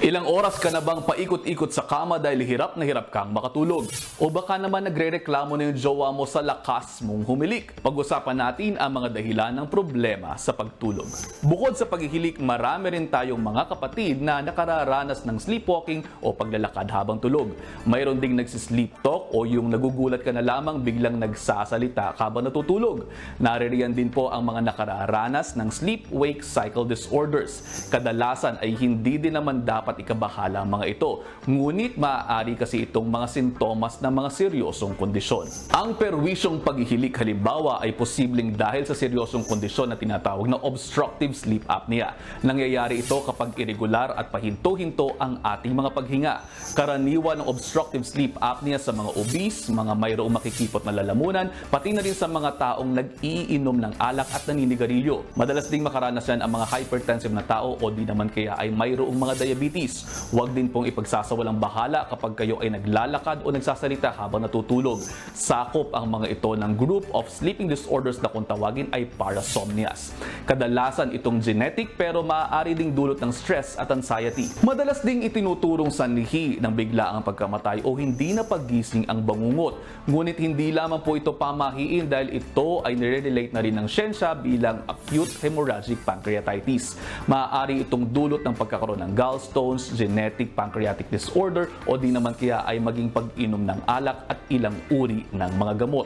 Ilang oras ka na bang paikot-ikot sa kama dahil hirap na hirap kang makatulog? O baka naman nagre-reklamo na yung jowa mo sa lakas mong humilik? Pag-usapan natin ang mga dahilan ng problema sa pagtulog. Bukod sa paghihilik, marami rin tayong mga kapatid na nakararanas ng sleepwalking o paglalakad habang tulog. Mayroon ding nagsisleep talk o yung nagugulat ka na lamang biglang nagsasalita habang natutulog. Naririyan din po ang mga nakararanas ng sleep-wake cycle disorders. Kadalasan ay hindi din naman dapat ikabahala ang mga ito. Ngunit maaari kasi itong mga sintomas ng mga seryosong kondisyon. Ang perwisyong paghihilik halimbawa ay posibleng dahil sa seryosong kondisyon na tinatawag na obstructive sleep apnea. Nangyayari ito kapag irregular at pahinto-hinto ang ating mga paghinga. Karaniwan ng obstructive sleep apnea sa mga obese, mga mayroong makikipot na lalamunan, pati na rin sa mga taong nag-iinom ng alak at naninigarilyo. Madalas ding makaranas yan ang mga hypertensive na tao o di naman kaya ay mayroong mga diabetes. Huwag din pong ipagsasawalang bahala kapag kayo ay naglalakad o nagsasalita habang natutulog. Sakop ang mga ito ng group of sleeping disorders na kung tawagin ay parasomnias. Kadalasan itong genetic pero maaari ding dulot ng stress at anxiety. Madalas ding itinuturong sanhi ng biglaang pagkamatay o hindi na paggising ang bangungot. Ngunit hindi lamang po ito pamahiin dahil ito ay nire-relate na rin ng siyensya bilang acute hemorrhagic pancreatitis. Maaari itong dulot ng pagkakaroon ng gallstones, genetic pancreatic disorder o di naman kaya ay maging pag-inom ng alak at ilang uri ng mga gamot.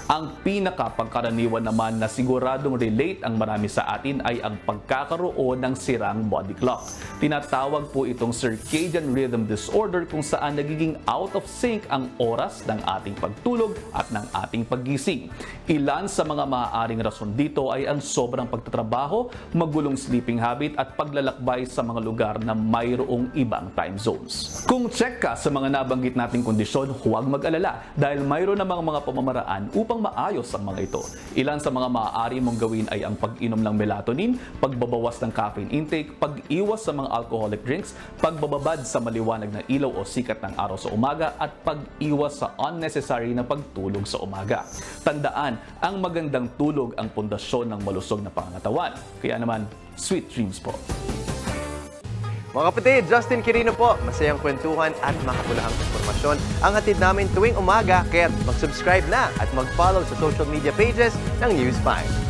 Ang pinakapagkaraniwan naman na siguradong relate ang marami sa atin ay ang pagkakaroon ng sirang body clock. Tinatawag po itong circadian rhythm disorder kung saan nagiging out of sync ang oras ng ating pagtulog at ng ating paggising. Ilan sa mga maaaring rason dito ay ang sobrang pagtatrabaho, magulong sleeping habit at paglalakbay sa mga lugar na mayroong ibang time zones. Kung check ka sa mga nabanggit nating kondisyon, huwag mag-alala dahil mayroon namang mga pamamaraan upang maayos ang mga ito. Ilan sa mga maaari mong gawin ay ang pag-inom ng melatonin, pagbabawas ng caffeine intake, pag-iwas sa mga alcoholic drinks, pagbababad sa maliwanag na ilaw o sikat ng araw sa umaga at pag-iwas sa unnecessary na pagtulog sa umaga. Tandaan, ang magandang tulog ang pundasyon ng malusog na pangangatawan. Kaya naman, sweet dreams po. Mga kapatid, Justin Quirino po. Masayang kwentuhan at makapulahang informasyon ang hatid namin tuwing umaga. Kaya mag-subscribe na at mag-follow sa social media pages ng News 5.